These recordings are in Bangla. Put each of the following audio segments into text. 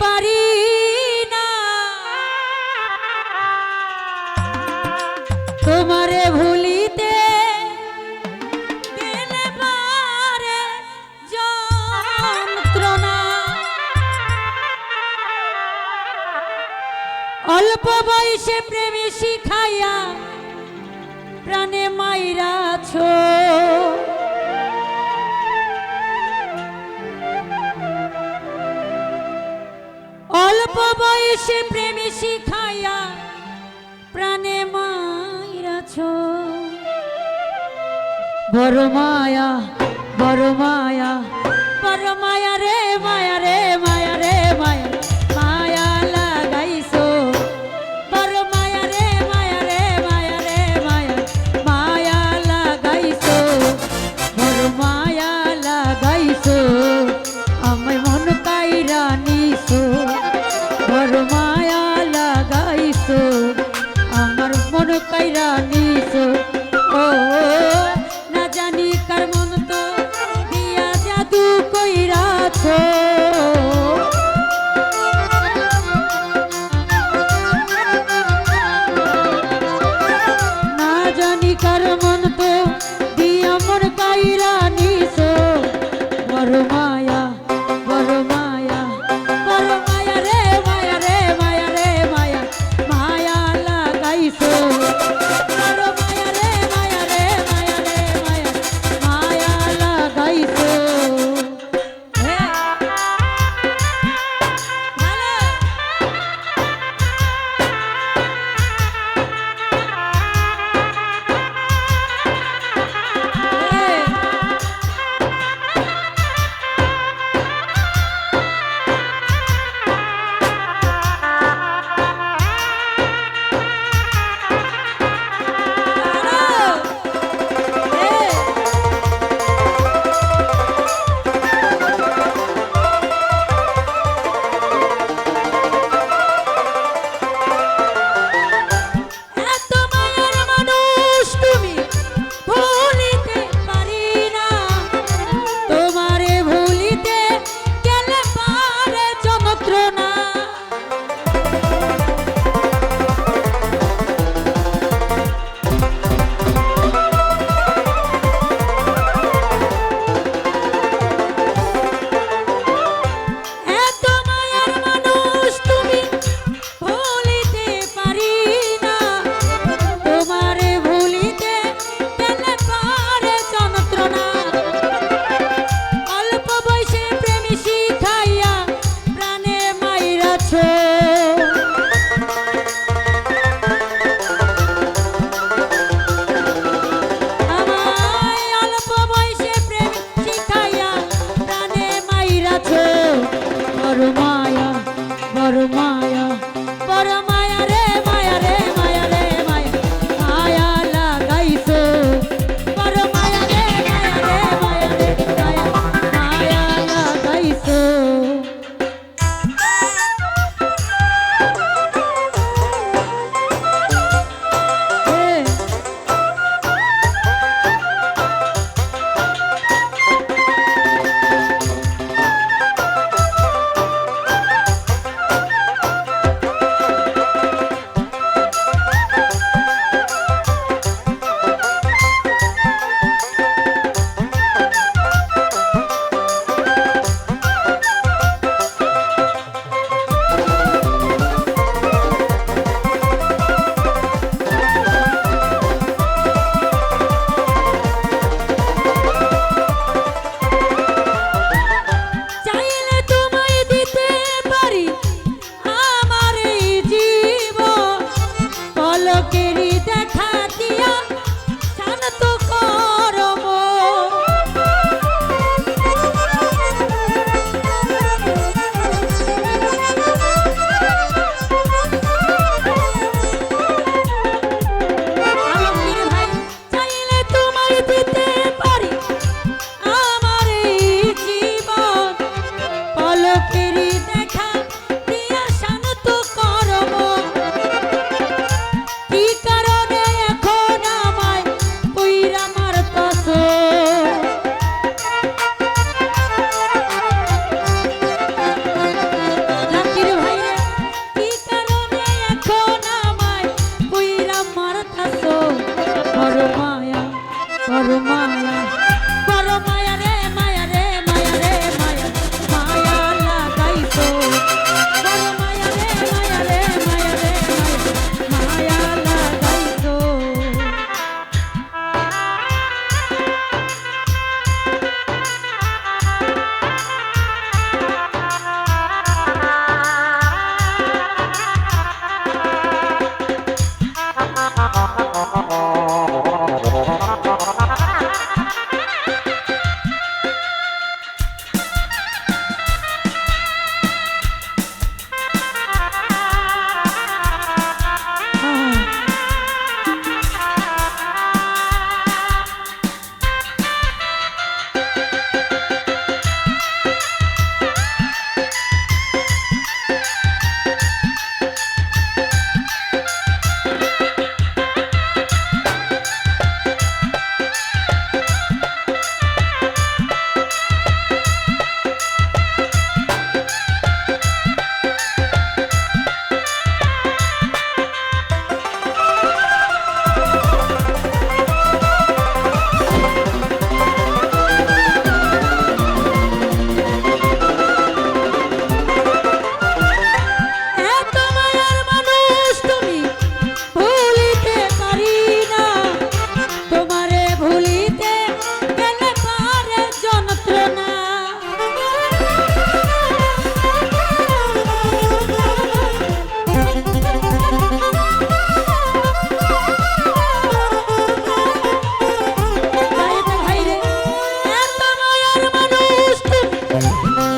পারি না তোমারে ভুলিতে দিলে পারে যন্ত্রণা অল্প বয়সে প্রেমে শিখাইয়া প্রাণে মাইরাছ অল্প বয়সে প্রেমে শিখাইয়া প্রাণে মাইরাছ বড় মায়া বড় মায়া বড় মায়া রে মায়া রে মায়া রে মায়া মায়া লাগাইছো বড় মায়া রে মায়া রে মায়া রে মায়া মায়া লাগাইছো বড় মায়া লাগাইছো আমায় মন কাইরা নিছো বড় মায়া লাগাইছো আমার মন কাইরা নিছো ও না জানি কার মন তো দিয়া জাদু কইরাছো না জানি কার মন তো দিয়া মন কাইরা নিছো বড় মায়া বড় মায়া বড় মায়া রে মায়া রে মায়া রে মায়া মায়া লাগাইছো বড় মায়া রে মায়া রে মায়া রে মায়া মায়া লাগাইছো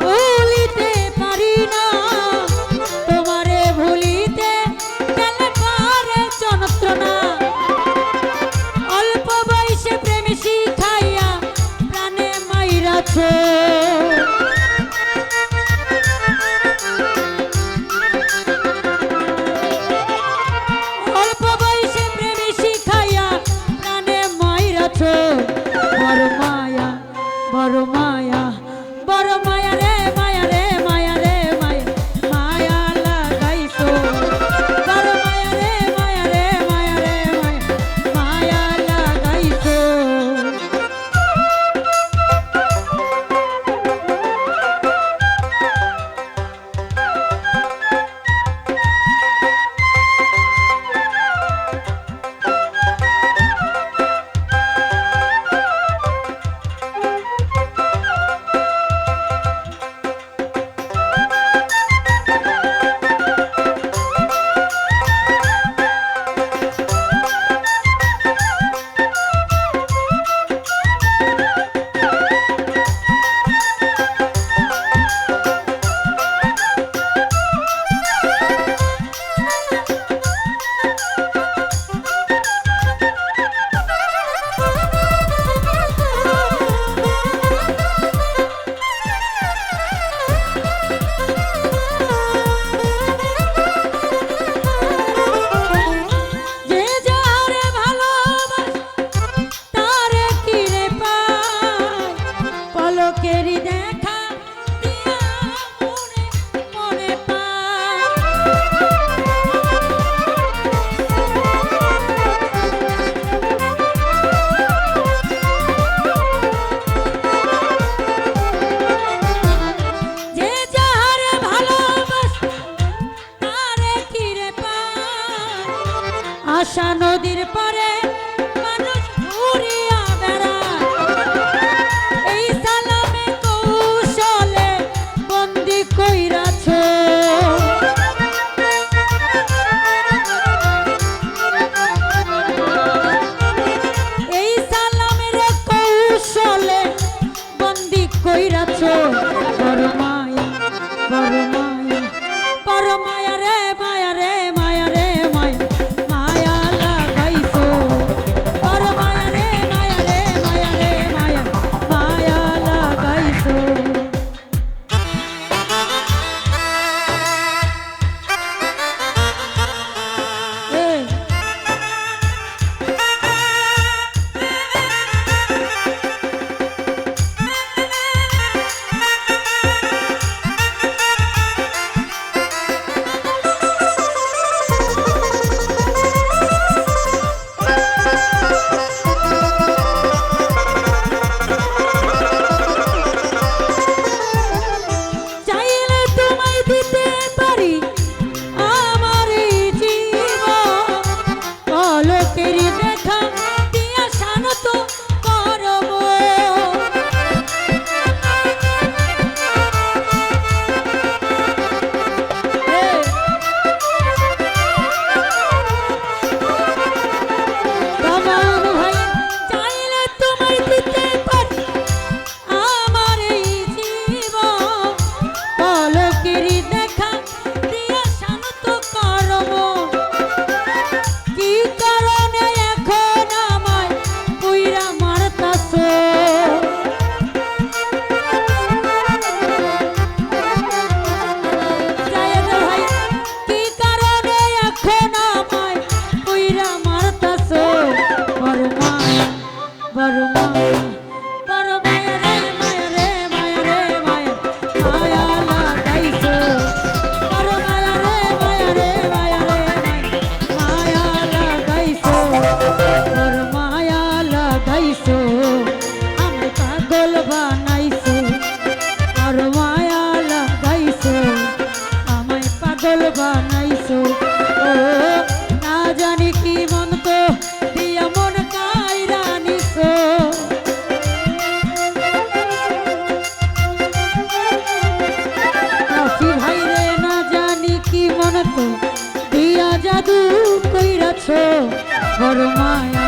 ভুলিতে পারি না তোমারে ভুলিতে গেলে পারে যন্ত্রণা অল্প বয়সে প্রেম শিখাইয়া প্রাণে মাইরাছো অল্প বয়সে প্রেম শিখাইয়া প্রাণে মাইরাছো বড় মায়া বড় মায়া বড় মায়া রে মায়া রে মায়া রে মায়া মায়া লাগাইছো বড় মায়া রে মায়া রে মায়া রে মায়া মায়া লাগাইছো আশা নদীর পারে মানুষ ঘুরিয়া বেড়ায় এই সালামে কৌশলে বন্দি কইরাছো এই সালামের কৌশলে বন্দি কইরাছো বড় মায়া বড় মায়া বড় মায়া রে মায়া রে মায়া রে মায়া মায়া লাগাইছো বড় মায়া রে মায়া রে মায়া রে মায়া মায়া লাগাইছো বানাইছো ও না জানি কি মন তো দিয়া মন কাইরা নিছো কাশি ভাই রে না জানি কি মন তো দিয়া জাদু কইরাছো বড় মায়া